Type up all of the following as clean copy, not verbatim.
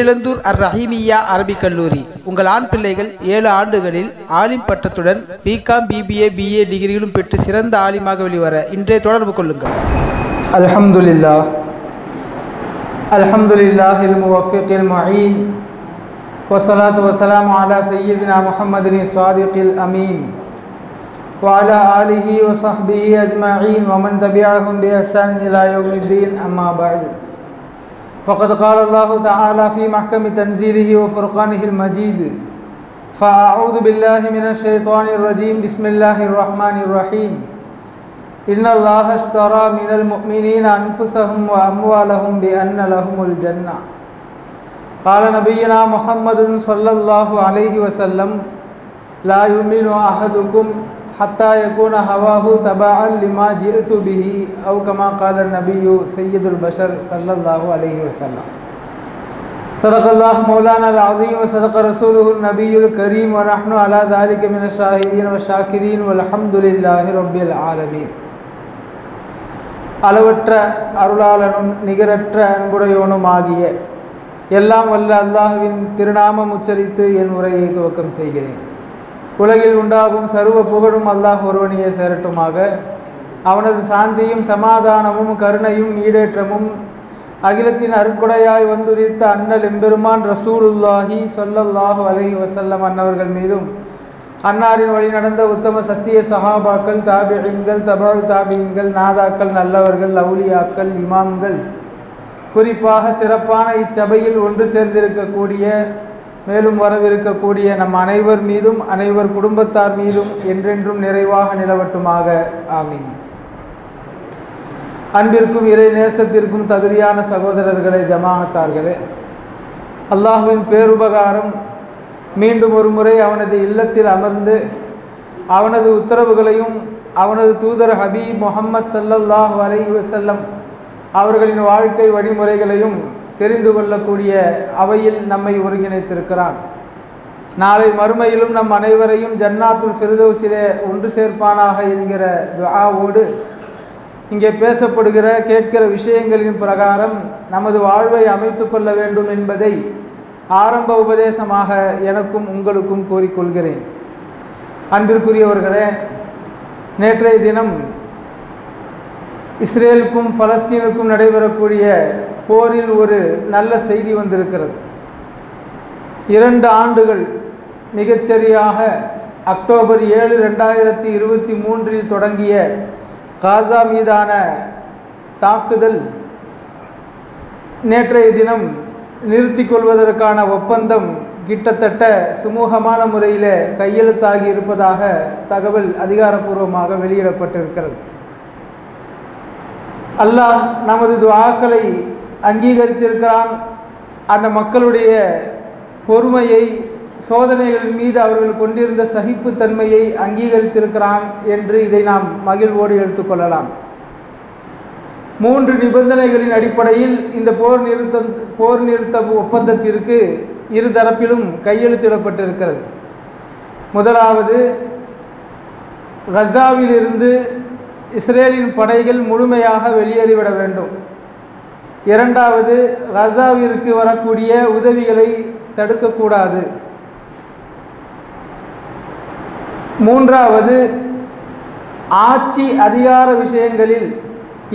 இளந்தூர் அர் ரஹீமியா அரபிக் கல்லூரி. உங்கள் ஆண் பிள்ளைகள் 7 ஆண்டுகளில் ஆலிம் பட்டத்துடன் பிகாம், பிபிஏ, பிஏ டிகிரிகளும் பெற்று சிறந்த ஆலிமாக வெளிவர இன்றே தொடர்பு கொள்ளுங்கள். அல்ஹம்துலில்லாஹில் முவஃபிகில் முஈன் வஸ்ஸலாத்து வஸ்ஸலாமு அலா சய்யிதினா முஹம்மதின் ஸாதிகில் அமீன் வஅலா ஆலிஹி வஸஹ்பிஹி அஜ்மஈன் வமன் தபிஅஹும் பிஇஹ்சானின் இலா யௌமிddin. அம்மா பஅத். فقد قال الله تعالى في محكم تنزيله وفرقانه المجيد: فأعوذ بالله من الشيطان الرجيم. بسم الله الرحمن الرحيم. إن الله اشترى من المؤمنين أنفسهم وأموالهم بأن لهم الجنة. قال نبينا محمد صلى الله عليه وسلم: لا يؤمن أحدكم حتى يكون هواه تبعا لما جئت به، أو كما قال النبي سيد البشر صلى الله عليه وسلم. صدق الله مولانا العظيم وصدق رسوله النبي الكريم ونحن على ذلك من الشاهدين والشاكرين والحمد لله رب العالمين. அளவற்ற அருளாளனும் நிகரற்ற அன்புடையோனும் ஆகிய எல்லாம் வல்ல அல்லாஹ்வின் திருநாமம் உச்சரித்து என் உரையை துவக்கம் செய்கிறேன். உலகில் உண்டாகும் சர்வ புகழும் அல்லாஹ் ஒருவனையே சேரட்டுமாக. அவனது சாந்தியும் சமாதானமும் கருணையும் ஈடேற்றமும் அகிலத்தின் அருட்கொடையாய் வந்துதித்த அண்ணல் எம்பெருமான் ரசூலுல்லாஹி ஸல்லல்லாஹு அலைஹி வஸல்லம் அன்னவர்கள் மீதும், அன்னாரின் வழி நடந்த உத்தம சத்திய சஹாபாக்கள், தாபிஈன்கள், தபஉ தாபிஈன்கள், நாதாக்கள், நல்லவர்கள், அவுலியாக்கள், இமாம்கள், குறிப்பாக சிறப்பான இச்சபையில் ஒன்று சேர்ந்திருக்கக்கூடிய மேலும் வரவிருக்கக்கூடிய நம் அனைவர் மீதும் அனைவர் குடும்பத்தார் மீதும் என்றென்றும் நிறைவாக நிலவட்டுமாக. ஆமீன். அன்பிற்கும் இறை நேசத்திற்கும் தகுதியான சகோதரர்களே, ஜமாஅத்தார்களே, அல்லாஹ்வின் பேருபகாரம் மீண்டும் ஒரு முறை அவனது இல்லத்தில் அமர்ந்து அவனது உத்தரவுகளையும் அவனது தூதர் ஹபீப் முஹம்மது ஸல்லல்லாஹு அலைஹி வஸல்லம் அவர்களின் வாழ்க்கை வழிமுறைகளையும் தெரிந்து கொள்ளக்கூடிய அவையில் நம்மை ஒருங்கிணைத்திருக்கிறான். நாளை மறுமையிலும் நம் அனைவரையும் ஜன்னாத்துல் ஃபிர்தௌஸிலே ஒன்று சேர்ப்பானாக என்கிற துஆவோடு இங்கே பேசப்படுகிற கேட்கிற விஷயங்களின் பிரகாரம் நமது வாழ்வை அமைத்து கொள்ள வேண்டும் என்பதை ஆரம்ப உபதேசமாக எனக்கும் உங்களுக்கும் கூறிக்கொள்கிறேன். அன்பிற்குரியவர்களே, நேற்றைய தினம் இஸ்ரேலுக்கும் பலஸ்தீனுக்கும் நடைபெறக்கூடிய போரில் ஒரு நல்ல செய்தி வந்திருக்கிறது. 2 ஆண்டுகள் மிகச்சரியாக அக்டோபர் 7, 2023 தொடங்கிய காசா மீதான தாக்குதல் நேற்றைய தினம் நிறுத்தி கொள்வதற்கான ஒப்பந்தம் கிட்டத்தட்ட சுமூகமான முறையில் கையெழுத்தாகி இருப்பதாக தகவல் அதிகாரப்பூர்வமாக வெளியிடப்பட்டிருக்கிறது. அல்லாஹ் நமது துஆக்களை அங்கீகரித்திருக்கிறான். அந்த மக்களுடைய பொறுமையை, சோதனைகள் மீது அவர்கள் கொண்டிருந்த சகிப்புத்தன்மையை அங்கீகரித்திருக்கிறான் என்று இதை நாம் மகிழ்வோடு எடுத்துக்கொள்ளலாம். 3 நிபந்தனைகளின் அடிப்படையில் இந்த போர் நிறுத்த ஒப்பந்தத்திற்கு இரு தரப்பிலும் கையெழுத்திடப்பட்டிருக்கிறது. முதலாவது, கசாவிலிருந்து இஸ்ரேலின் படைகள் முழுமையாக வெளியேறிவிட வேண்டும். இரண்டாவது, கசாவிற்கு வரக்கூடிய உதவிகளை தடுக்கக்கூடாது. மூன்றாவது, ஆட்சி அதிகார விஷயங்களில்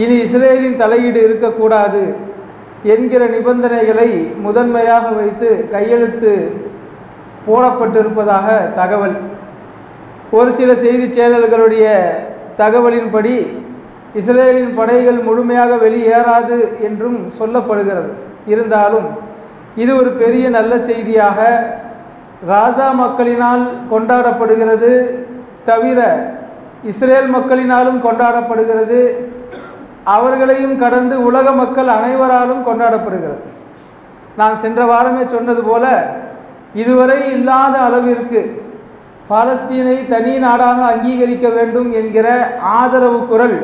இனி இஸ்ரேலின் தலையீடு இருக்கக்கூடாது என்கிற நிபந்தனைகளை முதன்மையாக வைத்து கையெழுத்து போடப்பட்டிருப்பதாக தகவல். ஒரு சில செய்தி சேனல்களுடைய தகவலின்படி இஸ்ரேலின் படைகள் முழுமையாக வெளியேறாது என்றும் சொல்லப்படுகிறது. இருந்தாலும் இது ஒரு பெரிய நல்ல செய்தியாக காசா மக்களினால் கொண்டாடப்படுகிறது, தவிர இஸ்ரேல் மக்களினாலும் கொண்டாடப்படுகிறது. அவர்களையும் கடந்து உலக மக்கள் அனைவராலும் கொண்டாடப்படுகிறது. நான் சென்ற வாரமே சொன்னது போல இதுவரை இல்லாத அளவிற்கு பாலஸ்தீனை தனி நாடாக அங்கீகரிக்க வேண்டும் என்கிற ஆதரவு குரல்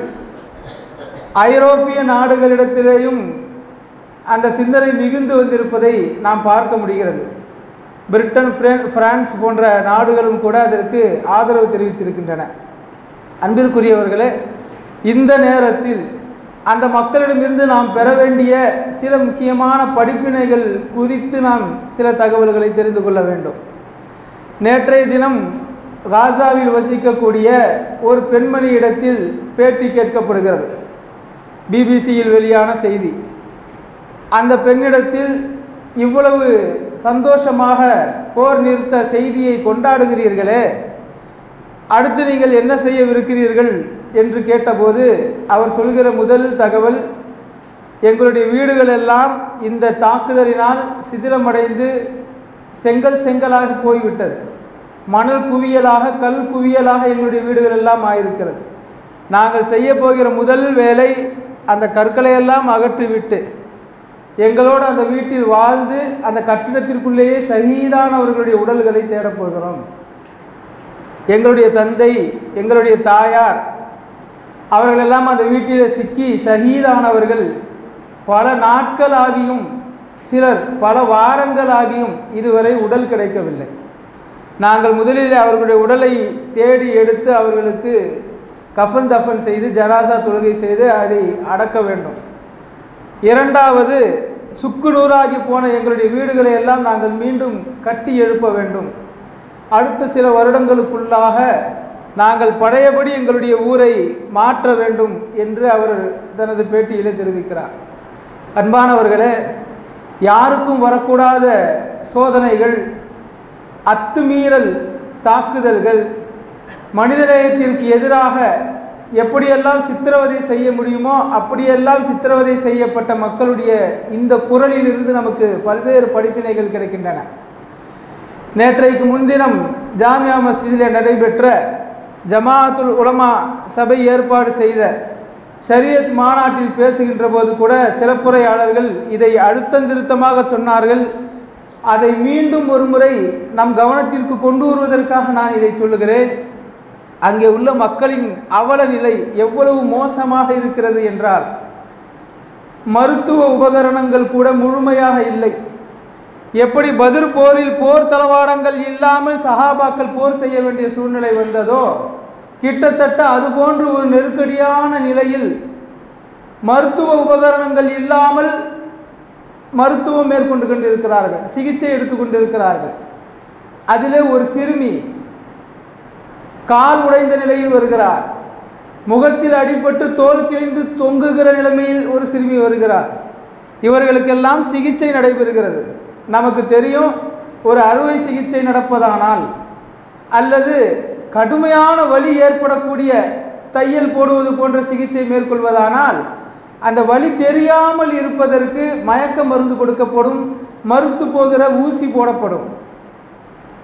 ஐரோப்பிய நாடுகளிடத்திலேயும் அந்த சிந்தனை மிகுந்து வந்திருப்பதை நாம் பார்க்க முடிகிறது. பிரிட்டன், பிரான்ஸ் போன்ற நாடுகளும் கூட அதற்கு ஆதரவு தெரிவித்திருக்கின்றன. அன்பிற்குரியவர்களே, இந்த நேரத்தில் அந்த மக்களிடமிருந்து நாம் பெற வேண்டிய சில முக்கியமான படிப்பினைகள் குறித்து நாம் சில தகவல்களை தெரிந்து கொள்ள வேண்டும். நேற்றைய தினம் காசாவில் வசிக்கக்கூடிய ஒரு பெண்மணியிடத்தில் பேட்டி கேட்கப்படுகிறது. பிபிசியில் வெளியான செய்தி. அந்த பெண்ணிடத்தில் இவ்வளவு சந்தோஷமாக போர் நிறுத்த செய்தியை கொண்டாடுகிறீர்களே, அடுத்து நீங்கள் என்ன செய்யவிருக்கிறீர்கள் என்று கேட்டபோது அவர் சொல்கிற முதல் தகவல், எங்களுடைய வீடுகள் எல்லாம் இந்த தாக்குதலினால் சிதிலமடைந்து செங்கலாக போய்விட்டது. மணல் குவியலாக, கல் குவியலாக எங்களுடைய வீடுகள் எல்லாம் ஆயிருக்கிறது. நாங்கள் செய்ய போகிற முதல் வேலை அந்த கற்களை எல்லாம் அகற்றிவிட்டு எங்களோடு அந்த வீட்டில் வாழ்ந்து அந்த கட்டிடத்திற்குள்ளேயே ஷஹீதானவர்களுடைய உடல்களை தேடப்போகிறோம். எங்களுடைய தந்தை, எங்களுடைய தாயார் அவர்களெல்லாம் அந்த வீட்டில் சிக்கி ஷஹீதானவர்கள் பல நாட்களாகியும் சிலர் பல வாரங்களாகியும் இதுவரை உடல் கிடைக்கவில்லை. நாங்கள் முதலில் அவர்களுடைய உடலை தேடி எடுத்து அவர்களுக்கு கஃபன் தஃபன் செய்து ஜனாசா தொழுகை செய்து அதை அடக்க வேண்டும். இரண்டாவது, சுக்கு நூறாகி போன எங்களுடைய வீடுகளை எல்லாம் நாங்கள் மீண்டும் கட்டி எழுப்ப வேண்டும். அடுத்த சில வருடங்களுக்குள்ளாக நாங்கள் பழையபடி எங்களுடைய ஊரை மாற்ற வேண்டும் என்று அவர் தனது பேட்டியிலே தெரிவிக்கிறார். அன்பானவர்களே, யாருக்கும் வரக்கூடாத சோதனைகள், அத்துமீறல் தாக்குதல்கள், மனிதநேயத்திற்கு எதிராக எப்படியெல்லாம் சித்திரவதை செய்ய முடியுமோ அப்படியெல்லாம் சித்திரவதை செய்யப்பட்ட மக்களுடைய இந்த குரலிலிருந்து நமக்கு பல்வேறு படிப்பினைகள் கிடைக்கின்றன. நேற்றைக்கு முன்தினம் ஜாமியா மஸ்ஜிதிலே நடைபெற்ற ஜமாஅத்துல் உலமா சபை ஏற்பாடு செய்த ஷரியத் மாநாட்டில் பேசுகின்ற போது கூட சிறப்புரையாளர்கள் இதை அழுத்தந்திருத்தமாக சொன்னார்கள். அதை மீண்டும் ஒரு முறை நம் கவனத்திற்கு கொண்டு வருவதற்காக நான் இதை சொல்லுகிறேன். அங்கே உள்ள மக்களின் அவல நிலை எவ்வளவு மோசமாக இருக்கிறது என்றால், மருத்துவ உபகரணங்கள் கூட முழுமையாக இல்லை. எப்படி பத்ர் போரில் போர் தளவாடங்கள் இல்லாமல் சஹாபாக்கள் போர் செய்ய வேண்டிய சூழ்நிலை வந்ததோ, கிட்டத்தட்ட அதுபோன்று ஒரு நெருக்கடியான நிலையில் மருத்துவ உபகரணங்கள் இல்லாமல் மருத்துவம் மேற்கொண்டு கொண்டிருக்கிறார்கள், சிகிச்சை எடுத்துக்கொண்டிருக்கிறார்கள். அதிலே ஒரு சிறுமி கால் உடைந்த நிலையில் வருகிறார். முகத்தில் அடிபட்டு தோல் கிழிந்து தொங்குகிற நிலைமையில் ஒரு சிறுமி வருகிறார். இவர்களுக்கெல்லாம் சிகிச்சை நடைபெறுகிறது. நமக்கு தெரியும், ஒரு அறுவை சிகிச்சை நடப்பதானால் அல்லது கடுமையான வலி ஏற்படக்கூடிய தையல் போடுவது போன்ற சிகிச்சை மேற்கொள்வதானால் அந்த வலி தெரியாமல் இருப்பதற்கு மயக்க மருந்து கொடுக்கப்படும், மறுத்து போகிற ஊசி போடப்படும்.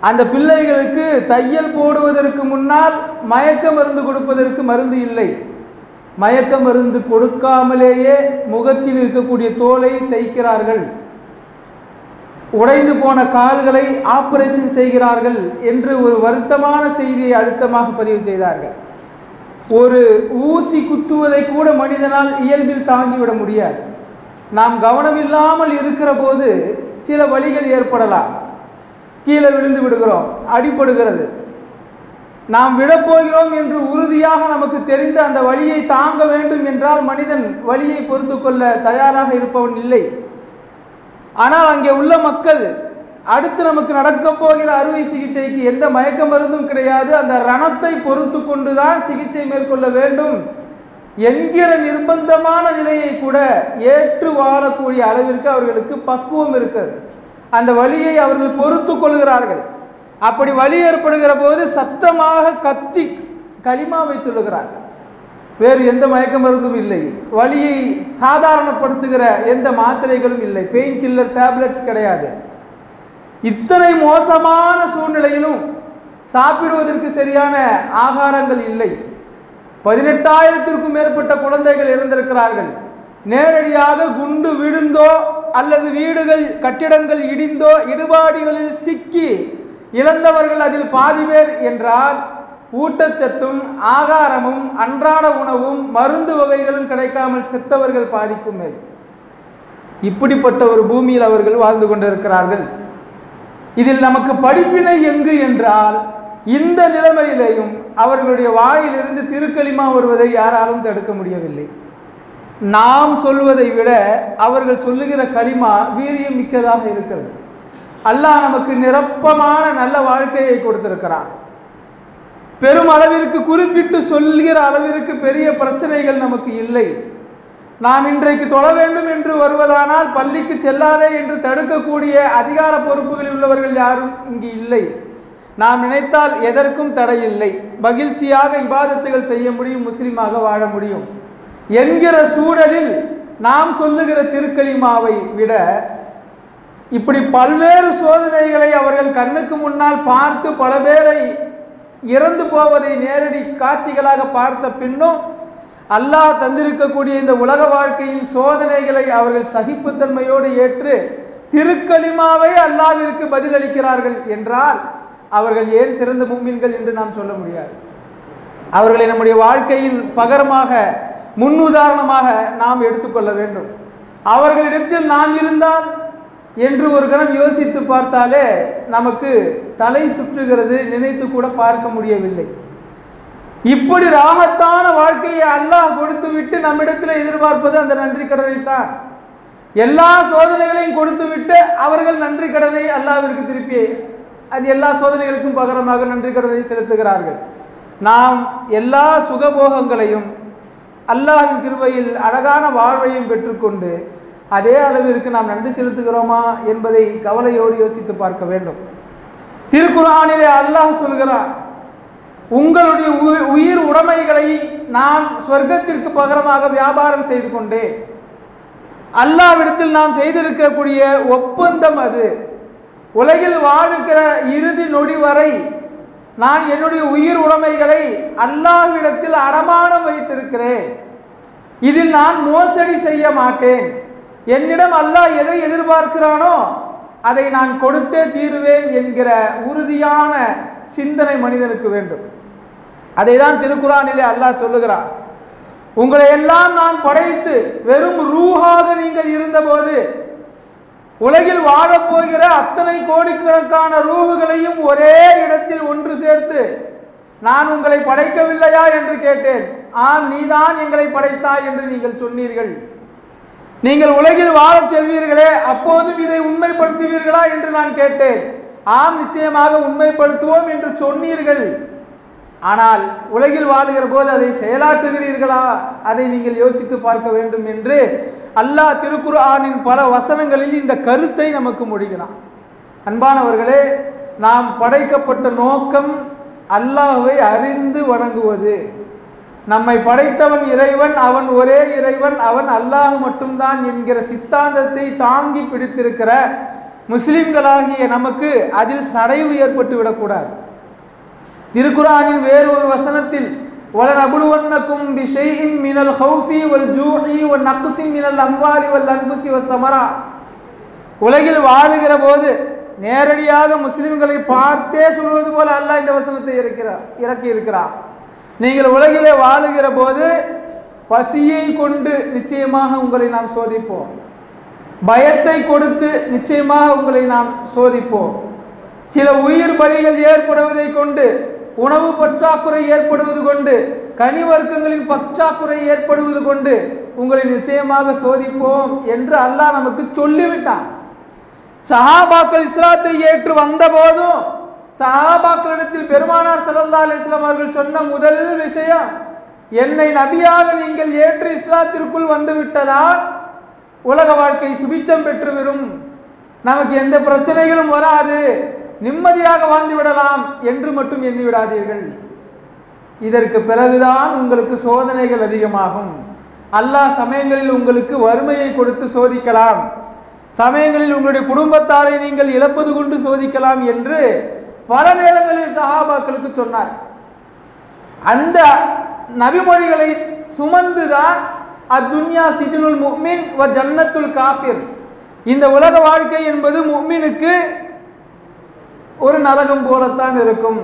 அந்த பிள்ளைகளுக்கு தையல் போடுவதற்கு முன்னால் மயக்க மருந்து கொடுப்பதற்கு மருந்து இல்லை. மயக்க மருந்து கொடுக்காமலேயே முகத்தில் இருக்கக்கூடிய தோலை தைக்கிறார்கள், உடைந்து போன கால்களை ஆபரேஷன் செய்கிறார்கள் என்று ஒரு வருத்தமான செய்தியை அழுத்தமாக பதிவு செய்தார்கள். ஒரு ஊசி குத்துவதை கூட மனிதனால் இயல்பில் தாங்கிவிட முடியாது. நாம் கவனமில்லாமல் இருக்கிற போது சில வலிகள் ஏற்படலாம். கீழே விழுந்து விடுகிறோம், அடிபடுகிறது. நாம் விழப்போகிறோம் என்று உறுதியாக நமக்கு தெரிந்த அந்த வலியை தாங்க வேண்டும் என்றால் மனிதன் வலியை பொறுத்து கொள்ள தயாராக இருப்பவன் இல்லை. ஆனால் அங்கே உள்ள மக்கள் அடுத்து நமக்கு நடக்கப் போகிற அறுவை சிகிச்சைக்கு எந்த மயக்க மருந்தும் கிடையாது, அந்த ரணத்தை பொறுத்து கொண்டுதான் சிகிச்சை மேற்கொள்ள வேண்டும் என்கிற நிர்பந்தமான நிலையை கூட ஏற்று வாழக்கூடிய அளவிற்கு அவர்களுக்கு பக்குவம் இருக்கிறது. அந்த வலியை அவர்கள் பொறுத்து கொள்கிறார்கள். அப்படி வலி ஏற்படுகிற போது சத்தமாக கத்தி கலிமாவை சொல்லுகிறார்கள். வேறு எந்த மயக்க மருந்தும் இல்லை, வலியை சாதாரணப்படுத்துகிற எந்த மாத்திரைகளும் இல்லை, பெயின் கில்லர் டேப்லெட்ஸ் கிடையாது. இத்தனை மோசமான சூழ்நிலையிலும் சாப்பிடுவதற்கு சரியான ஆகாரங்கள் இல்லை. 18,000க்கும் மேற்பட்ட குழந்தைகள் இறந்திருக்கிறார்கள். நேரடியாக குண்டு விழுந்தோ அல்லது வீடுகள் கட்டிடங்கள் இடிந்தோ இடுபாடுகளில் சிக்கி இழந்தவர்கள் அதில் பாதி பேர் என்றால், ஊட்டச்சத்தும் ஆகாரமும் அன்றாட உணவும் மருந்து வகைகளும் கிடைக்காமல் செத்தவர்கள் பாதிக்கும் மேல். இப்படிப்பட்ட ஒரு பூமியில் அவர்கள் வாழ்ந்து கொண்டிருக்கிறார்கள். இதில் நமக்கு படிப்பினை எங்கு என்றால், இந்த நிலைமையிலேயும் அவர்களுடைய வாயிலிருந்து திருக்கலிமா வருவதை யாராலும் தடுக்க முடியவில்லை. நாம் சொல்வதை விட அவர்கள் சொல்லுகிற கலிமா வீரியம் மிக்கதாக இருக்கிறது. அல்லாஹ் நமக்கு நிரப்பமான நல்ல வாழ்க்கையை கொடுத்திருக்கிறான். பெரும் அளவிற்கு குறிப்பிட்டு சொல்கிற அளவிற்கு பெரிய பிரச்சனைகள் நமக்கு இல்லை. நாம் இன்றைக்கு தொழ வேண்டும் என்று வருவதானால் பள்ளிக்கு செல்லாதே என்று தடுக்கக்கூடிய அதிகார பொறுப்புகளில் உள்ளவர்கள் யாரும் இங்கு இல்லை. நாம் நினைத்தால் எதற்கும் தடையில்லை. மகிழ்ச்சியாக இபாதத்துகள் செய்ய முடியும், முஸ்லிமாக வாழ முடியும் என்கிற சூழலில் நாம் சொல்லுகிற திருக்கலிமாவை விட இப்படி பல்வேறு சோதனைகளை அவர்கள் கண்ணுக்கு முன்னால் பார்த்து பல பேரை இறந்து போவதை நேரடி காட்சிகளாக பார்த்த பின்னும் அல்லாஹ் தந்திருக்கக்கூடிய இந்த உலக வாழ்க்கையின் சோதனைகளை அவர்கள் சகிப்புத்தன்மையோடு ஏற்று திருக்கலிமாவை அல்லாஹ்விற்கு பதிலளிக்கிறார்கள் என்றால் அவர்கள் ஏன் சிறந்த முஃமின்கள் என்று நாம் சொல்ல முடியாது. அவர்களை நம்முடைய வாழ்க்கையின் பகரமாக முன்னுதாரணமாக நாம் எடுத்துக்கொள்ள வேண்டும். அவர்களிடத்தில் நாம் இருந்தால் என்று ஒரு கணம் யோசித்து பார்த்தாலே நமக்கு தலை சுற்றுகிறது, நினைத்து கூட பார்க்க முடியவில்லை. இப்படி ராகத்தான வாழ்க்கையை அல்லாஹ் கொடுத்து விட்டு நம்மிடத்தில் எதிர்பார்ப்பது அந்த நன்றி கடனைத்தான். எல்லா சோதனைகளையும் கொடுத்து விட்டு அவர்கள் நன்றி கடனை அல்லாஹ்விற்கு திருப்பி அது எல்லா சோதனைகளுக்கும் பகரமாக நன்றி கடனை செலுத்துகிறார்கள். நாம் எல்லா சுகபோகங்களையும் அல்லாஹ்வின் கிருபையில் அழகான வாழ்வையும் பெற்றுக்கொண்டு அதே அளவிற்கு நாம் நன்றி செலுத்துகிறோமா என்பதை கவலையோடு யோசித்து பார்க்க வேண்டும். திருக்குர்ஆனிலே அல்லாஹ் சொல்கிறான், உங்களுடைய உயிர் உடைமைகளை நான் சொர்க்கத்திற்கு பகரமாக வியாபாரம் செய்து கொண்டேன். அல்லாஹ்விடத்தில் நாம் செய்திருக்கக்கூடிய ஒப்பந்தம் அது. உலகில் வாழுகிற இறுதி நொடி வரை நான் என்னுடைய உயிர் உடைமைகளை அல்லாஹ்விடத்தில் அடமானம் வைத்திருக்கிறேன். இதில் நான் மோசடி செய்ய மாட்டேன். என்னிடம் அல்லாஹ் எதை எதிர்பார்க்கிறானோ அதை நான் கொடுத்தே தீருவேன் என்கிற உறுதியான சிந்தனை மனிதனுக்கு வேண்டும். அதை தான் திருக்குர்ஆனிலே அல்லாஹ் சொல்லுகிறான், உங்களை எல்லாம் நான் படைத்து வெறும் ரூஹாக நீங்கள் இருந்தபோது உலகில் வாழப்போகிற அத்தனை கோடிக்கணக்கான ரூஹுகளையும் ஒரே இடத்தில் ஒன்று சேர்த்து நான் உங்களை படைக்கவில்லையா என்று கேட்டேன். ஆம், நீதான் எங்களை படைத்தாய் என்று நீங்கள் சொன்னீர்கள். நீங்கள் உலகில் வாழச் செல்வீர்களே, அப்போதும் இதை உண்மைப்படுத்துவீர்களா என்று நான் கேட்டேன். ஆம், நிச்சயமாக உண்மைப்படுத்துவோம் என்று சொன்னீர்கள். ஆனால் உலகில் வாழுகிற போது அதை செயலாற்றுகிறீர்களா? அதை நீங்கள் யோசித்து பார்க்க வேண்டும் என்று அல்லாஹ் திருக்குர்ஆனின் பல வசனங்களில் இந்த கருத்தை நமக்கு மொழிகிறான். அன்பானவர்களே, நாம் படைக்கப்பட்ட நோக்கம் அல்லாஹ்வை அறிந்து வணங்குவது. நம்மை படைத்தவன் இறைவன், அவன் ஒரே இறைவன், அவன் அல்லாஹ் மட்டும்தான் என்கிற சித்தாந்தத்தை தாங்கி பிடித்திருக்கிற முஸ்லிம்களாகிய நமக்கு அதில் சடைவு ஏற்பட்டு விடக்கூடாது. திருக்குர்ஆனின் வேறொரு வசனத்தில் வலனபுலுவன்னக்கும் பிஷைஇன் மினல் ஹௌஃபி வல் ஜூஇ வ நக்ஸின் மினல் அம்வாலி வல் அன்ஃபுஸி வஸ் ஸமராத். உலகில் வாழுகிற போது நேரடியாக முஸ்லிம்களை பார்த்தே சொல்வது போல அல்லாஹ் இந்த வசனத்தை இறக்கி இருக்கிறார். நீங்கள் உலகிலே வாழுகிற போது பசியை கொண்டு நிச்சயமாக உங்களை நாம் சோதிப்போம், பயத்தை கொடுத்து நிச்சயமாக உங்களை நாம் சோதிப்போம், சில உயிர் பலிகள் ஏற்படுவதை கொண்டு, உணவு பற்றாக்குறை ஏற்படுவது கொண்டு, கனிவர்க்கங்களின் பற்றாக்குறை ஏற்படுவது கொண்டு உங்களை நிச்சயமாக சோதிப்போம் என்று அல்லாஹ் நமக்கு சொல்லிவிட்டார். சஹாபாக்கள் இஸ்லாத்தை ஏற்று வந்த போதும் சஹாபாக்களிடத்தில் பெருமானார் ஸல்லல்லாஹு அலைஹி வஸல்லம் அவர்கள் சொன்ன முதல் விஷயம், என்னை நபியாக நீங்கள் ஏற்று இஸ்லாத்திற்குள் வந்து விட்டதால் உலக வாழ்க்கை சுபிச்சம் பெற்றுவிடும், நமக்கு எந்த பிரச்சனைகளும் வராது, நிம்மதியாக வாழ்ந்து விடலாம் என்று மட்டும் எண்ணி விடாதீர்கள். இதற்கு பிறகுதான் உங்களுக்கு சோதனைகள் அதிகமாகும். அல்லாஹ் சமயங்களில் உங்களுக்கு வறுமையை கொடுத்து சோதிக்கலாம், சமயங்களில் உங்களுடைய குடும்பத்தாரை நீங்கள் இழப்பது கொண்டு சோதிக்கலாம் என்று பல நேரங்களில் சஹாபாக்களுக்கு சொன்னார். அந்த நபிமொழிகளை சுமந்துதான் அத்துன்யா சிஜ்னுல் முஃமின் வ ஜன்னத்துல் காஃபிர், இந்த உலக வாழ்க்கை என்பது முஃமினுக்கு ஒரு நரகம் போலத்தான் இருக்கும்,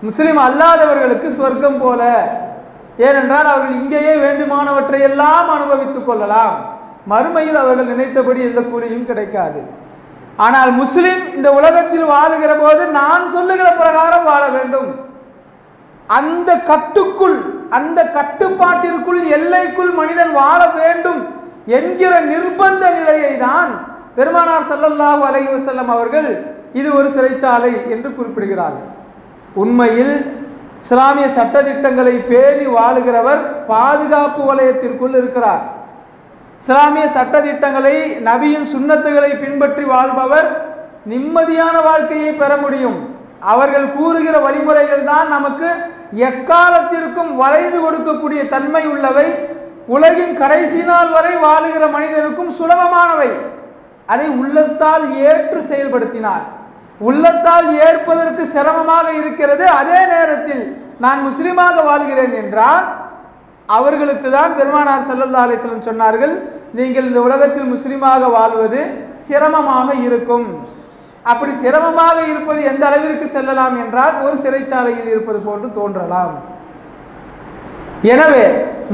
முஸ்லிம் அல்லாதவர்களுக்கு சொர்க்கம் போல. ஏனென்றால் அவர்கள் இங்கேயே வேண்டுமானவற்றை எல்லாம் அனுபவித்துக் கொள்ளலாம், மறுமையில் அவர்கள் நினைத்தபடி எந்த கூலியும் கிடைக்காது. ஆனால் முஸ்லிம் இந்த உலகத்தில் வாழுகிற போது நான் சொல்லுகிற பிரகாரம் வாழ வேண்டும், அந்த கட்டுக்குள் அந்த கட்டுப்பாட்டிற்குள் எல்லைக்குள் மனிதன் வாழ வேண்டும் என்கிற நிர்பந்த நிலையை தான் பெருமானார் ஸல்லல்லாஹு அலைஹி வஸல்லம் அவர்கள் இது ஒரு சிறைச்சாலை என்று குறிப்பிடுகிறார்கள். உண்மையில் இஸ்லாமிய சட்டதிட்டங்களை பேணி வாழுகிறவர் பாதுகாப்பு வலயத்திற்குள் இருக்கிறார். இஸ்லாமிய சட்டதிட்டங்களை, நபியின் சுன்னத்துகளை பின்பற்றி வாழ்பவர் நிம்மதியான வாழ்க்கையை பெற முடியும். அவர்கள் கூறுகிற வழிமுறைகள் தான் நமக்கு எக்காலத்திற்கும் வளைந்து கொடுக்கக்கூடிய தன்மை உள்ளவை, உலகின் கடைசி நாள் வரை வாழுகிற மனிதனுக்கும் சுலபமானவை. அதை உள்ளத்தால் ஏற்று செயல்படுத்தினார். உள்ளத்தால் ஏற்பதற்கு சிரமமாக இருக்கிறது, அதே நேரத்தில் நான் முஸ்லிமாக வாழ்கிறேன் என்றால் அவர்களுக்கு தான் பெருமானார் ஸல்லல்லாஹு அலைஹி வஸல்லம் சொன்னார்கள், நீங்கள் இந்த உலகத்தில் முஸ்லிமாக வாழ்வது சிரமமாக இருக்கும். அப்படி சிரமமாக இருப்பது எந்த அளவிற்கு செல்லலாம் என்றால் ஒரு சிறைச்சாலையில் இருப்பது போன்று தோன்றலாம். எனவே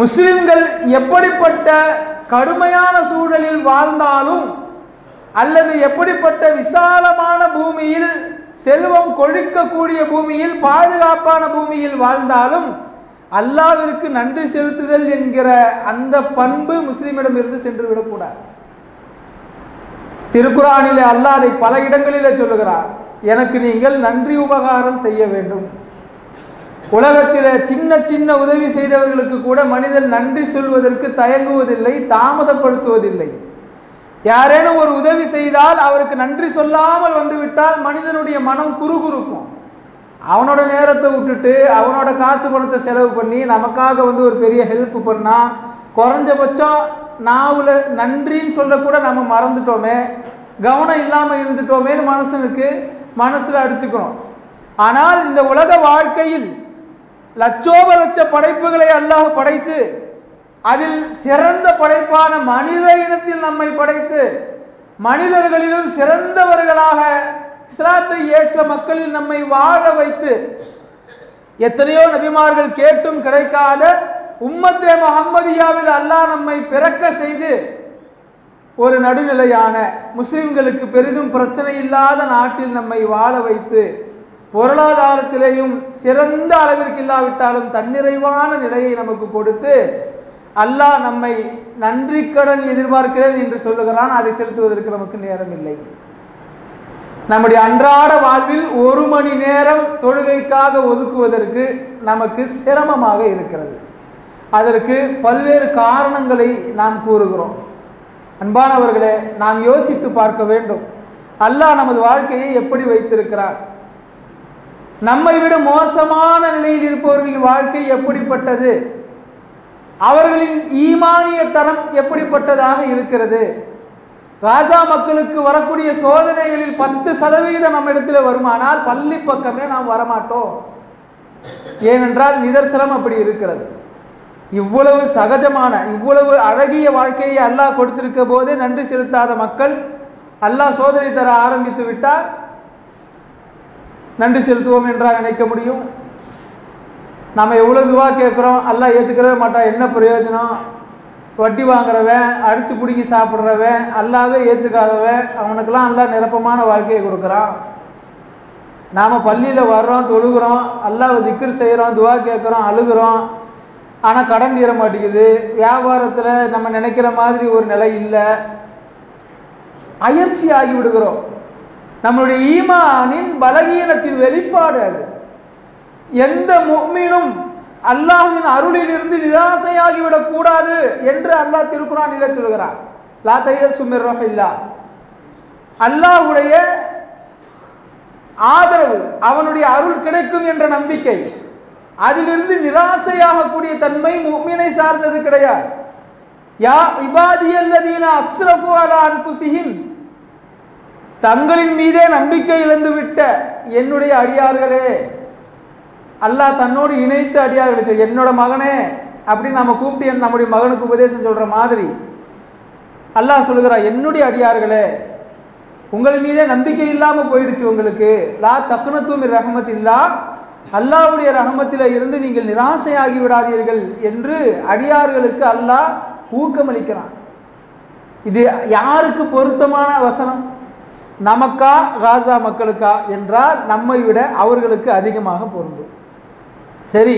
முஸ்லிம்கள் எப்படிப்பட்ட கடுமையான சூழலில் வாழ்ந்தாலும் அல்லது எப்படிப்பட்ட விசாலமான பூமியில், செல்வம் கொழிக்கக்கூடிய பூமியில், பாதுகாப்பான பூமியில் வாழ்ந்தாலும் அல்லாஹ்விற்கு நன்றி செலுத்துதல் என்கிற அந்த பண்பு முஸ்லிமிடமிருந்து சென்று விடக்கூடாது. திருக்குர்ஆனிலே அல்லாஹ் அதை பல இடங்களிலே சொல்லுகிறார், எனக்கு நீங்கள் நன்றி உபகாரம் செய்ய வேண்டும். உலகத்திலே சின்ன சின்ன உதவி செய்தவர்களுக்கு கூட மனிதன் நன்றி சொல்வதற்கு தயங்குவதில்லை, தாமதப்படுத்துவதில்லை. யாரேனும் ஒரு உதவி செய்தால் அவருக்கு நன்றி சொல்லாமல் வந்துவிட்டால் மனிதனுடைய மனம் குறுகுறுக்கும். அவனோட நேரத்தை விட்டுட்டு அவனோட காசு பணத்தை செலவு பண்ணி நமக்காக ஒரு பெரிய ஹெல்ப் பண்ணா, குறைஞ்சபட்சம் நாவில் நன்றின்னு சொல்லக்கூட நம்ம மறந்துட்டோமே, கவனம் இல்லாமல் இருந்துட்டோமேன்னு மனசில் அடிச்சுக்கிறோம். ஆனால் இந்த உலக வாழ்க்கையில் லட்சோப லட்ச படைப்புகளை அல்லாஹ் படைத்து அதில் சிறந்த படைப்பான மனித இனத்தில் நம்மை படைத்து மனிதர்களிலும் சிறந்தவர்களாக இஸ்லாத்தை ஏற்ற மக்களில் நம்மை வாழ வைத்து எத்தனையோ நபிமார்கள் கேட்டும் கிடைக்காத உம்மத்தே முஹம்மதியாவில் அல்லாஹ் நம்மை பிறக்க செய்து ஒரு நடுநிலையான முஸ்லிம்களுக்கு பெரிதும் பிரச்சனை இல்லாத நாட்டில் நம்மை வாழ வைத்து பொருளாதாரத்திலேயும் சிறந்த அளவிற்கு இல்லாவிட்டாலும் தன்னிறைவான நிலையை நமக்கு கொடுத்து அல்லாஹ் நம்மை நன்றி கடன் எதிர்பார்க்கிறேன் என்று சொல்லுகிறான். அதை செலுத்துவதற்கு நமக்கு நேரம் இல்லை. நம்முடைய அன்றாட வாழ்வில் 1 மணி நேரம் தொழுகைக்காக ஒதுக்குவதற்கு நமக்கு சிரமமாக இருக்கிறது. அதற்கு பல்வேறு காரணங்களை நாம் கூறுகிறோம். அன்பானவர்களே, நாம் யோசித்து பார்க்க வேண்டும், அல்லாஹ் நமது வாழ்க்கையை எப்படி வைத்திருக்கிறார். நம்மை விட மோசமான நிலையில் இருப்பவர்களின் வாழ்க்கை எப்படிப்பட்டது, அவர்களின் ஈமானிய தரம் எப்படிப்பட்டதாக இருக்கிறது. காசா மக்களுக்கு வரக்கூடிய சோதனைகளில் 10% நம்ம இடத்துல வருமானால் பள்ளி பக்கமே நாம் வரமாட்டோம். ஏனென்றால் நிதர்சனம் அப்படி இருக்கிறது. இவ்வளவு சகஜமான, இவ்வளவு அழகிய வாழ்க்கையை அல்லாஹ் கொடுத்திருக்க போதே நன்றி செலுத்தாத மக்கள் அல்லாஹ் சோதனை தர ஆரம்பித்து விட்டால் நன்றி செலுத்துவோம் என்றால் நினைக்க முடியும்? நம்ம எவ்வளோ துவா கேட்குறோம், அல்லாஹ் ஏற்றுக்கவே மாட்டான். என்ன பிரயோஜனம்? வட்டி வாங்குறவன், அடித்து பிடிங்கி சாப்பிட்றவன், அல்லாவே ஏற்றுக்காதவன், அவனுக்கெல்லாம் அல்லாஹ் நிரப்பமான வாழ்க்கையை கொடுக்குறான். நாம் பள்ளியில் வர்றோம், தொழுகிறோம், அல்லாஹ்வை திக்ர் செய்கிறோம், துவா கேட்குறோம், அழுகிறோம், ஆனால் கடன் தீர மாட்டேங்குது. வியாபாரத்தில் நம்ம நினைக்கிற மாதிரி ஒரு நிலை இல்லை. அயற்சி ஆகி விடுகிறோம். நம்மளுடைய ஈமானின் பலகீனத்தின் வெளிப்பாடு அது. எந்த முஃமினும் அல்லாஹ்வின் அருளிலிருந்து நிராசையாகிவிடக் கூடாது என்று அல்லாஹ் திருக்குர்ஆனிலே சொல்கிறார். லா தயஸு மிர் ரஹ்மத்தில்லாஹ். அல்லாஹ்வுடைய ஆதரவு, அவனுடைய அருள் கிடைக்கும் என்ற நம்பிக்கை, அதிலிருந்து நிராசையாகக்கூடிய தன்மை முஃமினை சார்ந்தது கிடையாது. யா இபாதியல்லதீன அஸ்ரஃபு அலா அன்ஃபுஸிஹிம், தங்களின் மீதே நம்பிக்கை இழந்து விட்ட என்னுடைய அடியார்களே. அல்லாஹ் தன்னோடு இணைத்து அடியார்களை, என்னோட மகனே அப்படின்னு நம்ம கூப்பிட்டு நம்முடைய மகனுக்கு உபதேசம் சொல்கிற மாதிரி அல்லாஹ் சொல்லுகிறார், என்னுடைய அடியார்களே, உங்கள் மீதே நம்பிக்கை இல்லாமல் போயிடுச்சு உங்களுக்கு. லா தக்னது மிர் ரஹ்மத்தில்லாஹ், அல்லாஹ்வுடைய ரஹமத்தில் இருந்து நீங்கள் நிராசையாகி விடாதீர்கள் என்று அடியார்களுக்கு அல்லாஹ் ஊக்கமளிக்கிறான். இது யாருக்கு பொருத்தமான வசனம்? நமக்கா காசா மக்களுக்கா என்றால் நம்மை விட அவர்களுக்கு அதிகமாக பொருந்தும். சரி,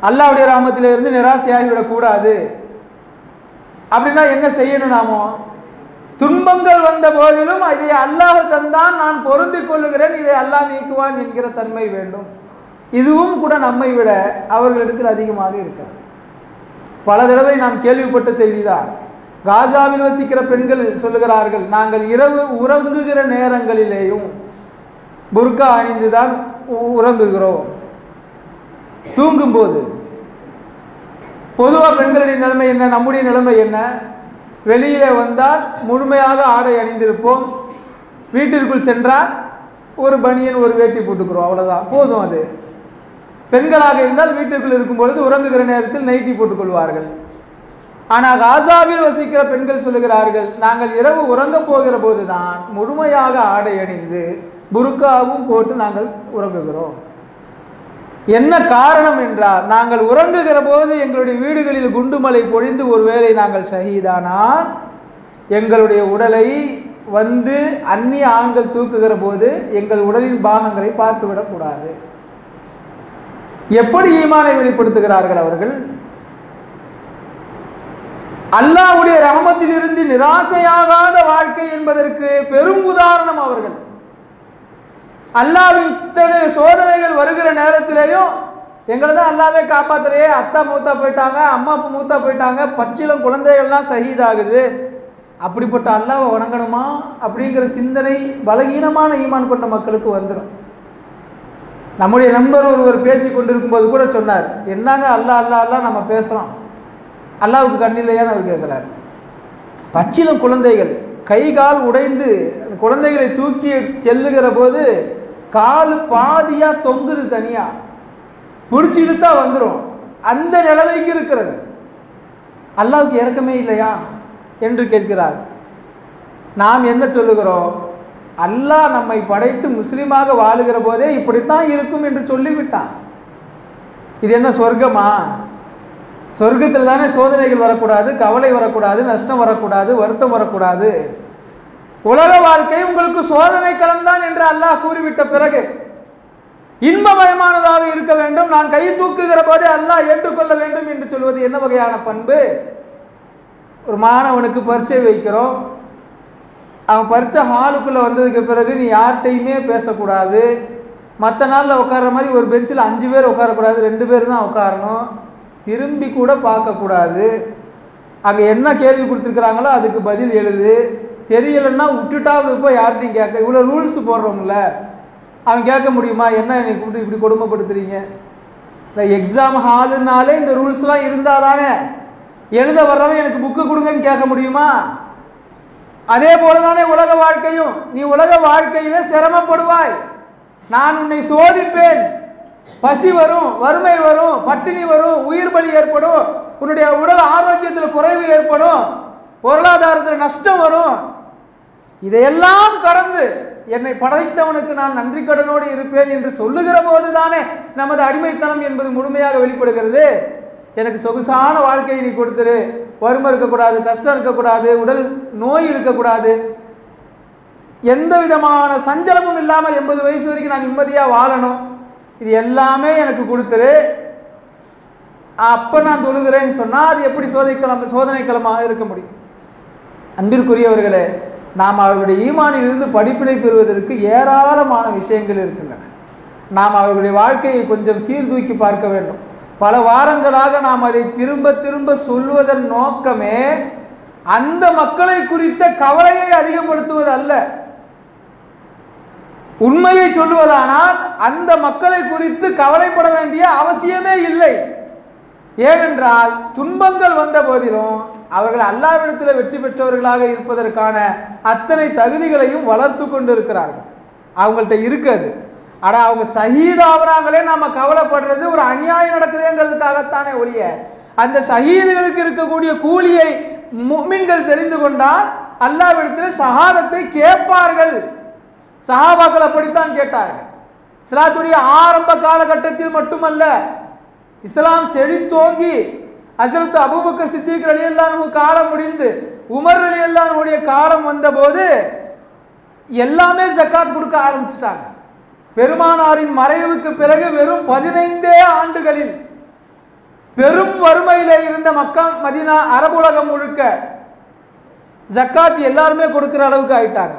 அல்லாஹ்வுடைய ரஹமத்திலிருந்து நிராசையாகிவிடக்கூடாது. அப்படின்னா என்ன செய்யணும்? நாமோ துன்பங்கள் வந்த போதிலும் இதை அல்லாஹ் தந்தான், நான் பொருந்திக் கொள்ளுகிறேன், இதை அல்லாஹ் நீக்குவான் என்கிற தன்மை வேண்டும். இதுவும் கூட நம்மை விட அவர்களிடத்தில் அதிகமாக இருக்கிறது. பல தடவை நாம் கேள்விப்பட்ட செய்திதான். காசாவில் வசிக்கிற பெண்கள் சொல்லுகிறார்கள், நாங்கள் இரவு உறங்குகிற நேரங்களிலேயும் புர்கா அணிந்துதான் உறங்குகிறோம். தூங்கும்போது பொதுவாக பெண்களுடைய நிலைமை என்ன, நம்முடைய நிலைமை என்ன? வெளியிலே வந்தால் முழுமையாக ஆடை அணிந்திருப்போம். வீட்டிற்குள் சென்றால் ஒரு பனியன் ஒரு வேட்டி போட்டுக்கிறோம், அவ்வளோதான், போதும். அது பெண்களாக இருந்தால் வீட்டுக்குள் இருக்கும் பொழுது உறங்குகிற நேரத்தில் நைட்டி போட்டுக்கொள்வார்கள். ஆனால் காசாவில் வசிக்கிற பெண்கள் சொல்லுகிறார்கள், நாங்கள் இரவு உறங்க போகிற போது தான் முழுமையாக ஆடை அணிந்து புர்காவும் போட்டு நாங்கள் உறங்குகிறோம். என்ன காரணம் என்றால், நாங்கள் உறங்குகிற போது எங்களுடைய வீடுகளில் குண்டுமலை பொழிந்து ஒருவேளை நாங்கள் ஷஹீதானால் எங்களுடைய உடலை வந்து அந்நிய ஆண்கள் தூக்குகிற போது எங்கள் உடலின் பாகங்களை பார்த்துவிடக்கூடாது. எப்படி ஈமானை வெளிப்படுத்துகிறார்கள் அவர்கள்? அல்லாஹ்வுடைய ரஹமத்தில் இருந்து நிராசையாகாத வாழ்க்கை என்பதற்கு பெரும் உதாரணம் அவர்கள். அல்லாஹ்வின் இத்தனை சோதனைகள் வருகிற நேரத்திலேயும் எங்களை தான் அல்லாவே காப்பாத்துறையே, அத்தா மூத்தா போயிட்டாங்க, அம்மா அப்பா மூத்தா போயிட்டாங்க, பச்சிலம் குழந்தைகள்லாம் ஷஹீதாகுது, அப்படிப்பட்ட அல்லாஹ்வை வணங்கணுமா அப்படிங்கிற சிந்தனை பலகீனமான ஈமான் கொண்ட மக்களுக்கு வந்துடும். நம்முடைய நண்பர் ஒருவர் பேசி கொண்டிருக்கும் போது கூட சொன்னார், என்னங்க அல்லாஹ் அல்லாஹ் அல்லாஹ் நம்ம பேசுகிறோம், அல்லாஹ்வுக்கு கண்ணில்லையான்னு அவர் கேட்குறார். பச்சிலம் குழந்தைகள் கை கால் உடைந்து அந்த குழந்தைகளை தூக்கி செல்லுகிற போது கால் பாதியா தொங்குது, தனியா பிடிச்சி இழுத்தா வந்துடும், அந்த நிலைமைக்கு இருக்கிறது. அல்லாஹ்வுக்கு இரக்கமே இல்லையா என்று கேட்கிறார். நாம் என்ன சொல்லுகிறோம்? அல்லாஹ் நம்மை படைத்து முஸ்லீமாக வாழுகிற போதே இப்படித்தான் இருக்கும் என்று சொல்லிவிட்டான். இது என்ன சொர்க்கமா? சொர்க்கத்தில் தானே சோதனைகள் வரக்கூடாது, கவலை வரக்கூடாது, நஷ்டம் வரக்கூடாது, வருத்தம் வரக்கூடாது. உலக வாழ்க்கை உங்களுக்கு சோதனை களம்தான் என்று அல்லாஹ் கூறிவிட்ட பிறகு இன்பமயமானதாக இருக்க வேண்டும், நான் கை தூக்குகிற போதே அல்லாஹ் ஏற்றுக்கொள்ள வேண்டும் என்று சொல்வது என்ன வகையான பண்பு? ஒரு மாணவனுக்கு பரீட்சை வைக்கிறோம், அவன் பரீட்சை ஹாலுக்குள்ளே வந்ததுக்கு பிறகு நீ யார்கிட்டையுமே பேசக்கூடாது, மற்ற நாளில் உட்கார்ற மாதிரி ஒரு பெஞ்சில் 5 பேர் உட்காரக்கூடாது, 2 பேர் தான் உட்காரணும், திரும்பி கூட பார்க்கக்கூடாது, அங்கே என்ன கேள்வி கொடுத்துருக்குறாங்களோ அதுக்கு பதில் எழுது, தெரியலைன்னா விட்டுட்டா இப்போ யார்கிட்டையும் கேட்க, இவ்வளோ ரூல்ஸ் போடுறோம்ல, அவன் கேட்க முடியுமா? என்ன என்னை கூப்பிட்டு இப்படி கொடுமைப்படுத்துறீங்க? இல்லை, எக்ஸாம் ஹாலுனாலே இந்த ரூல்ஸ்லாம் இருந்தால் தானே எழுத வர்றவன் எனக்கு புக்கு கொடுங்கன்னு கேட்க முடியுமா? அதே போல தானே உலக வாழ்க்கையும். நீ உலக வாழ்க்கையில் சிரமப்படுவாய், நான் உன்னை சோதிப்பேன், பசி வரும், வறுமை வரும், பட்டினி வரும், உயிர் பலி ஏற்படும், உன்னுடைய உடல் ஆரோக்கியத்தில் குறைவு ஏற்படும், பொருளாதாரத்தில் நஷ்டம் வரும். இதையெல்லாம் கடந்து என்னை படைத்தவனுக்கு நான் நன்றி கடனோடு இருப்பேன் என்று சொல்லுகிற போது தானே நமது அடிமைத்தனம் என்பது முழுமையாக வெளிப்படுகிறது. எனக்கு சொகுசான வாழ்க்கையை நீ கொடுத்துரு, வறுமை இருக்கக்கூடாது, கஷ்டம் இருக்கக்கூடாது, உடல் நோய் இருக்கக்கூடாது, எந்த விதமான சஞ்சலமும் இல்லாமல் 80 வயசு வரைக்கும் நான் நிம்மதியாக வாழணும், இது எல்லாமே எனக்கு கொடுத்துரு, அப்போ நான் தொழுகிறேன்னு சொன்னால் அது எப்படி சோதனைக்களமாக இருக்க முடியும்? அன்பிற்குரியவர்களே, நாம் அவர்களுடைய ஈமானிலிருந்து படிப்பினை பெறுவதற்கு ஏராளமான விஷயங்கள் இருக்கின்றன. நாம் அவர்களுடைய வாழ்க்கையை கொஞ்சம் சீர்தூக்கி பார்க்க வேண்டும். பல வாரங்களாக நாம் அதை திரும்ப திரும்ப சொல்வதன் நோக்கமே அந்த மக்களை குறித்த கவலையை அதிகப்படுத்துவது அல்ல. உண்மையை சொல்லுவதானால் அந்த மக்களை குறித்து கவலைப்பட வேண்டிய அவசியமே இல்லை. ஏனென்றால் துன்பங்கள் வந்த போதிலும் அவர்கள் அல்லாஹ்விடத்தில் வெற்றி பெற்றவர்களாக இருப்பதற்கான அத்தனை தகுதிகளையும் வளர்த்து கொண்டு இருக்கிறார்கள். அவங்கள்ட்ட இருக்காது. ஆனால் அவங்க ஷஹீதாகிறாங்களே நம்ம கவலைப்படுறது ஒரு அநியாயம் நடக்குதுங்கிறதுக்காகத்தானே ஒழிய, அந்த ஷஹீதுகளுக்கு இருக்கக்கூடிய கூலியை முஃமின்கள் தெரிந்து கொண்டால் அல்லாஹ்விடத்தில் ஷஹாதத்தை கேட்பார்கள். சஹாபாக்கள் அப்படித்தான் கேட்டார்கள். இஸ்லாத்துடைய ஆரம்ப காலகட்டத்தில் மட்டுமல்ல, இஸ்லாம் செழித்தோங்கி ஹஸரத் அபூபக்கர் சித்திக் ரலியல்லாஹு அன்ஹு காலம் முடிந்து உமர் ரலியல்லாஹு அன்ஹுடைய காலம் வந்தபோது எல்லாமே ஜக்காத் கொடுக்க ஆரம்பிச்சிட்டாங்க. பெருமானாரின் மறைவுக்கு பிறகு வெறும் 15 ஆண்டுகளில் பெரும் வறுமையில் இருந்த மக்கா மதீனா அரபுலகம் முழுக்க ஜக்காத் எல்லாருமே கொடுக்கிற அளவுக்கு ஆயிட்டாங்க.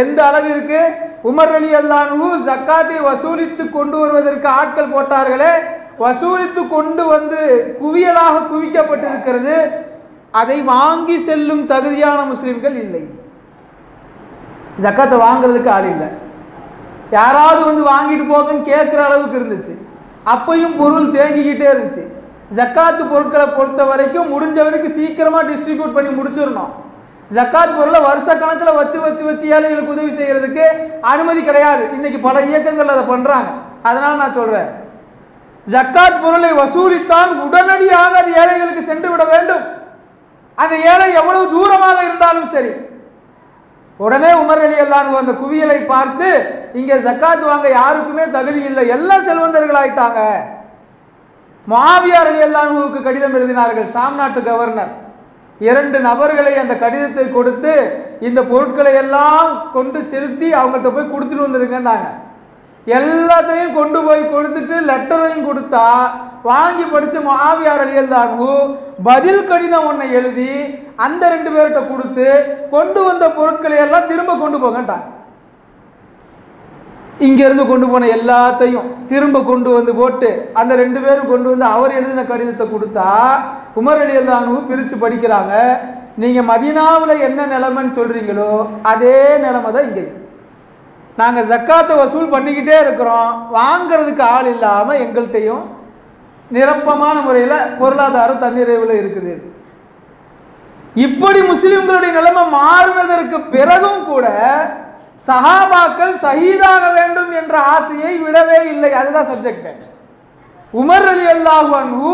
எந்த அளவிற்கு உமர் ரலியல்லாஹு அன்ஹு ஜக்காத்தை வசூலித்து கொண்டு வருவதற்கு ஆட்கள் போட்டார்களே, வசூலித்து கொண்டு வந்து குவியலாக குவிக்கப்பட்டிருக்கிறது. அதை வாங்கி செல்லும் தகுதியான முஸ்லிம்கள் இல்லை. ஜக்காத்தை வாங்குறதுக்கு ஆள் இல்லை. யாராவது வந்து வாங்கிட்டு போகன்னு கேட்குற அளவுக்கு இருந்துச்சு. அப்பையும் பொருள் தேங்கிக்கிட்டே இருந்துச்சு. ஜக்காத்து பொருட்களை பொறுத்த வரைக்கும் முடிஞ்ச வரைக்கும் சீக்கிரமாக டிஸ்ட்ரிபியூட் பண்ணி முடிச்சிடணும். ஜக்காத் பொருளை வருஷ கணக்கில் வச்சு ஏழைகளுக்கு உதவி செய்யறதுக்கு அனுமதி கிடையாது. இன்னைக்கு பல இயக்கங்கள் அதை பண்றாங்க. அதனால நான் சொல்றேன், ஜக்காத் பொருளை வசூலித்தால் உடனடியாக அது ஏழைகளுக்கு சென்று விட வேண்டும். அந்த ஏழை எவ்வளவு தூரமாக இருந்தாலும் சரி. உடனே உமர் ரலியல்லாஹு அன்ஹு அந்த குவியலை பார்த்து, இங்கே ஜக்காத் வாங்க யாருக்குமே தகுதி இல்லை, எல்லாம் செல்வந்தர்கள் ஆயிட்டாங்க. முஆவியா ரலியல்லாஹு அன்ஹுவுக்கு கடிதம் எழுதினார்கள். ஷாம் நாட்டு கவர்னர் 2 நபர்களை அந்த கடிதத்தை கொடுத்து, இந்த பொருட்களை எல்லாம் கொண்டு செலுத்தி அவங்கள்ட்ட போய் கொடுத்துட்டு வந்துருங்கன்னாங்க. எல்லாத்தையும் கொண்டு போய் கொடுத்துட்டு லெட்டரையும் கொடுத்தா வாங்கி படிச்ச முஆவியா ரலியல்லாஹு அன்ஹு பதில் கடிதம் ஒன்றை எழுதி அந்த 2 பேர்கிட்ட கொடுத்து, கொண்டு வந்த பொருட்களை எல்லாம் திரும்ப கொண்டு போங்கட்டாங்க. இங்கிருந்து கொண்டு போன எல்லாத்தையும் திரும்ப கொண்டு வந்து போட்டு அந்த 2 பேரும் கொண்டு வந்து அவர் எழுதின கடிதத்தை கொடுத்தா உமர் ரலியல்லாஹு அன்ஹு பிரித்து படிக்கிறாங்க. நீங்கள் மதீனாவில் என்ன நிலைமைன்னு சொல்கிறீங்களோ அதே நிலைமை தான் இங்கே. நாங்கள் ஜக்காத்தை வசூல் பண்ணிக்கிட்டே இருக்கிறோம், வாங்கிறதுக்கு ஆள் இல்லாமல் எங்கள்கிட்டையும் நிரப்பமான முறையில் பொருளாதாரம் தன்னிறைவில் இருக்குது. இப்படி முஸ்லிம்களுடைய நிலைமை மாறினதற்கு பிறகும் கூட சஹாபாக்கள் ஷஹீதாக வேண்டும் என்ற ஆசையை விடவே இல்லை. அதுதான் சப்ஜெக்ட். உமர் ரலியல்லாஹு அன்ஹு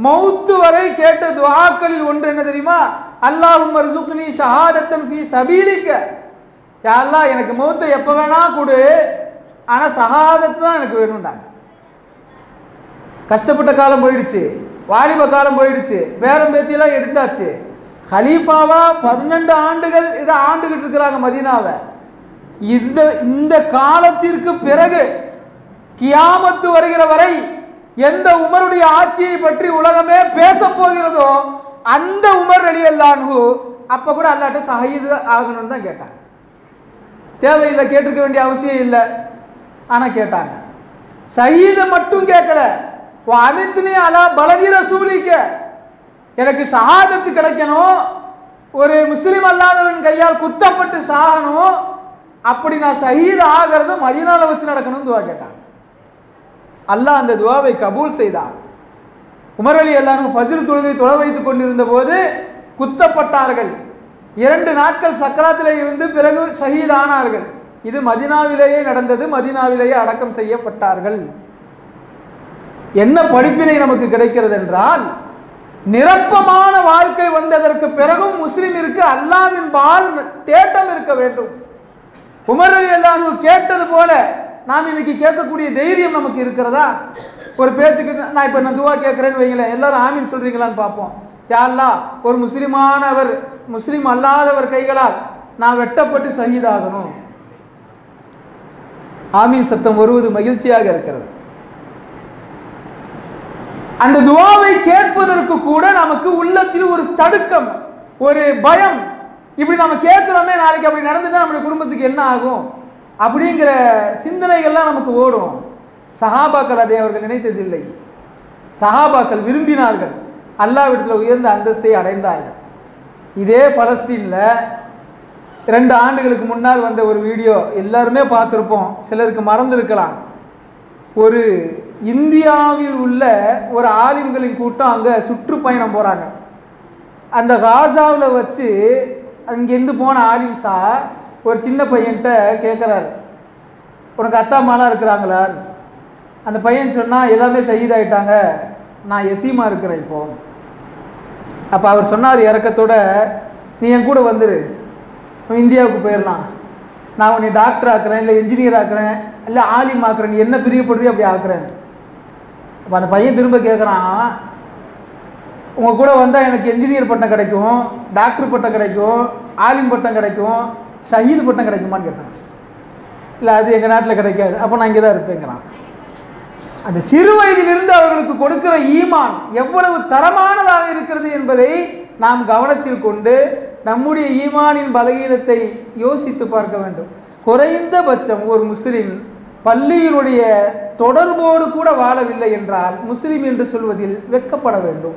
மௌத்து வரை கேட்ட துஆக்களில் ஒன்று என்ன தெரியுமா? அல்லாஹும்ம ர்ஸுக்னி ஷஹாதத்தன் ஃபீ சபீலிக. யா அல்லாஹ், எனக்கு மௌத்தை எப்போ வேணா கொடு, ஆனால் ஷஹாதத்து தான் எனக்கு வேணும்டாங்க. கஷ்டப்பட்ட காலம் போயிடுச்சு, வாலிப காலம் போயிடுச்சு, பேரம் பேத்தியெல்லாம் எடுத்தாச்சு. ஹலீஃபாவா 12 ஆண்டுகள் இதை ஆண்டுகிட்டு இருக்கிறாங்க மதீனாவை. இந்த காலத்திற்கு பிறகு கியாமத்து வருகிற வரை எந்த உமருடைய ஆட்சியை பற்றி உலகமே பேச போகிறதோ அந்த உமர் ரலியல்லாஹு அன்ஹு அப்ப கூட அல்லாஹ்ட்ட ஷஹீத் ஆகணும்னு தான் கேட்டாங்க. தேவையில்லை, கேட்டிருக்க வேண்டிய அவசியம் இல்லை, ஆனா கேட்டாங்க. ஷஹீதை மட்டும் கேட்கல, அமித்னி அலா பலதி ரசூலிக்க, எனக்கு ஷஹாதத்து கிடைக்கணும், ஒரு முஸ்லிம் அல்லாதவன் கையால் குத்தப்பட்டு சாகணும், அப்படி நான் ஷஹீத் ஆகிறது மதீனால வச்சு நடக்கணும்னு துவா கேட்டாங்க. அல்லாஹ் அந்த துவாவை கபூல் செய்தார். உமர் ரலியல்லாஹு அன்ஹு ஃபஜ்ர் தொழுகை தொழ வைத்துக் கொண்டிருந்த போது குத்தப்பட்டார்கள். 2 நாட்கள் சக்கராத்திலே இருந்து பிறகு ஷஹீத் ஆனார்கள். இது மதீனாவிலேயே நடந்தது, மதீனாவிலேயே அடக்கம் செய்யப்பட்டார்கள். என்ன படிப்பினை நமக்கு கிடைக்கிறது என்றால், நிரப்பமான வாழ்க்கை வந்ததற்கு பிறகும் முஸ்லிமிற்கு அல்லாஹ்வின் பால் தேட்டம் இருக்க வேண்டும். உமர் ரலியல்லாஹு அன்ஹு கேட்டது போல நாம் இன்னைக்கு கேட்கக்கூடிய தைரியம் நமக்கு இருக்கிறதா? ஒரு பேச்சுக்கு நான் இப்போ துவா கேட்குறேன்னு வைங்களேன், எல்லாரும் ஆமீன் சொல்றீங்களான்னு பார்ப்போம். யா அல்லாஹ், ஒரு முஸ்லிமானவர் முஸ்லிம் அல்லாதவர் கைகளால் நான் வெட்டப்பட்டு ஷஹீதாகணும். ஆமீன் சத்தம் வருவது மகிழ்ச்சியாக இருக்கிறது. அந்த துவாவை கேட்பதற்கு கூட நமக்கு உள்ளத்தில் ஒரு தடுக்கம், ஒரு பயம். இப்படி நம்ம கேட்கிறோமே, நாளைக்கு அப்படி நடந்துட்டா நம்முடைய குடும்பத்துக்கு என்ன ஆகும் அப்படிங்கிற சிந்தனைகள்லாம் நமக்கு ஓடும். சஹாபாக்கள் அதை அவர்கள் நினைத்ததில்லை. சஹாபாக்கள் விரும்பினார்கள், அல்லாஹ்விடத்தில் உயர்ந்த அந்தஸ்தை அடைந்தார்கள். இதே பலஸ்தீனில் 2 ஆண்டுகளுக்கு முன்னால் வந்த ஒரு வீடியோ எல்லாருமே பார்த்துருப்போம், சிலருக்கு மறந்துருக்கலாம். ஒரு இந்தியாவில் உள்ள ஒரு ஆலிம்களின் கூட்டம் அங்கே சுற்றுப்பயணம் போகிறாங்க. அந்த காசாவில் வச்சு அங்கேருந்து போன ஆலிம் சார் ஒரு சின்ன பையன்கிட்ட கேட்குறாரு, உனக்கு அத்தா அம்மாலாம் இருக்கிறாங்களா? அந்த பையன் சொன்னால் எல்லாமே ஷஹீதாயிட்டாங்க, நான் எத்தீமாக இருக்கிறேன் இப்போ. அப்போ அவர் சொன்னார் இறக்கத்தோட, நீ என் கூட வந்துரு, இந்தியாவுக்கு போயிடலாம், நான் உன்னை டாக்டர் ஆக்குறேன், இல்லை இன்ஜினியர் ஆக்குறேன், இல்லை ஆலிம் ஆக்குறேன், நீ என்ன பிரியப்படுறியோ அப்படி ஆக்குறேன். அப்போ அந்த பையன் திரும்ப கேட்குறான், உங்கள் கூட வந்தால் எனக்கு என்ஜினியர் பட்டம் கிடைக்கும், டாக்டர் பட்டம் கிடைக்கும், ஆலிம் பட்டம் கிடைக்கும், ஷஹீது பட்டம் கிடைக்குமான்னு கேட்டான். இல்லை அது எங்கள் நாட்டில் கிடைக்காது, அப்போ நான் இங்கே தான் இருப்பேங்கிறான். அந்த சிறு வயதிலிருந்து அவர்களுக்கு கொடுக்கிற ஈமான் எவ்வளவு தரமானதாக இருக்கிறது என்பதை நாம் கவனத்தில் கொண்டு நம்முடைய ஈமானின் பலகீனத்தை யோசித்து பார்க்க வேண்டும். குறைந்தபட்சம் ஒரு முஸ்லிம் பள்ளியினுடைய தொடர்போடு கூட வாழவில்லை என்றால் முஸ்லிம் என்று சொல்வதில் வெட்கப்பட வேண்டும்.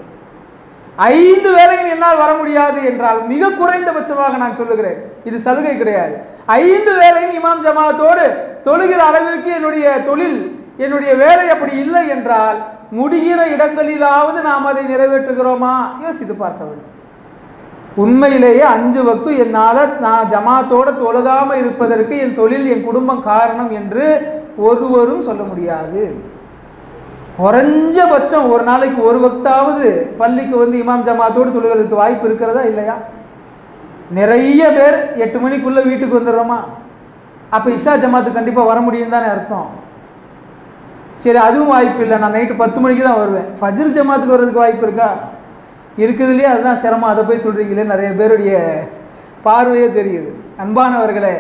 5 வேளையும் என்னால் வர முடியாது என்றால் மிக குறைந்தபட்சமாக நான் சொல்லுகிறேன், இது சலுகை கிடையாது. 5 வேளையும் இமாம் ஜமாத்தோடு தொழுகிற அளவிற்கு என்னுடைய தொழில், என்னுடைய வேலை அப்படி இல்லை என்றால் முடிகிற இடங்களிலாவது நாம் அதை நிறைவேற்றுகிறோமா யோசித்து பார்க்க வேண்டும். உண்மையிலேயே 5 வக்து என்னால் நான் ஜமாத்தோடு தொழுகாமல் இருப்பதற்கு என் தொழில், என் குடும்பம் காரணம் என்று ஒருவரும் சொல்ல முடியாது. குறைஞ்சபட்சம் ஒரு நாளைக்கு 1 வக்தாவது பள்ளிக்கு வந்து இமாம் ஜமாத்தோடு தொழுகிறதுக்கு வாய்ப்பு இருக்கிறதா இல்லையா? நிறைய பேர் 8 மணிக்குள்ளே வீட்டுக்கு வந்துடுறோமா? அப்போ இஷா ஜமாத்து கண்டிப்பாக வர முடியும் தானே அர்த்தம். சரி, அதுவும் வாய்ப்பு இல்லை, நான் நைட்டு 10 மணிக்கு தான் வருவேன். ஃபஜ்ர் ஜமாத்துக்கு வர்றதுக்கு வாய்ப்பு இருக்கா? இருக்குது இல்லையா? அதுதான் சிரமம். அதை போய் சொல்கிறீங்களே, நிறைய பேருடைய பார்வையே தெரியுது. அன்பானவர்களே,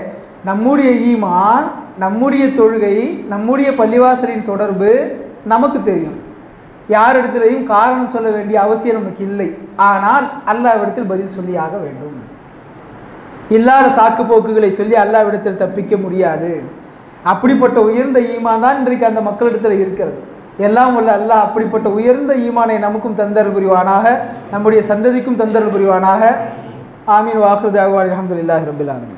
நம்முடைய ஈமான், நம்முடைய தொழுகை, நம்முடைய பள்ளிவாசலின் தொடர்பு நமக்கு தெரியும். யாரிடத்திலையும் காரணம் சொல்ல வேண்டிய அவசியம் நமக்கு இல்லை. ஆனால் அல்லாஹ்விடத்தில் பதில் சொல்லியாக வேண்டும். இல்லாத சாக்கு போக்குகளை சொல்லி அல்லாஹ்விடத்தில் தப்பிக்க முடியாது. அப்படிப்பட்ட உயர்ந்த ஈமான் தான் இன்றைக்கு அந்த மக்களிடத்தில் இருக்கிறது. எல்லாம் உள்ள அல்லாஹ் அப்படிப்பட்ட உயர்ந்த ஈமானை நமக்கும் தந்தருள் புரிவானாக, நம்முடைய சந்ததிக்கும் தந்தருள் புரிவானாக. ஆமீன். வாஹிரு தஅவானா அல்ஹம்துலில்லாஹி ரப்பில் ஆலமீன்.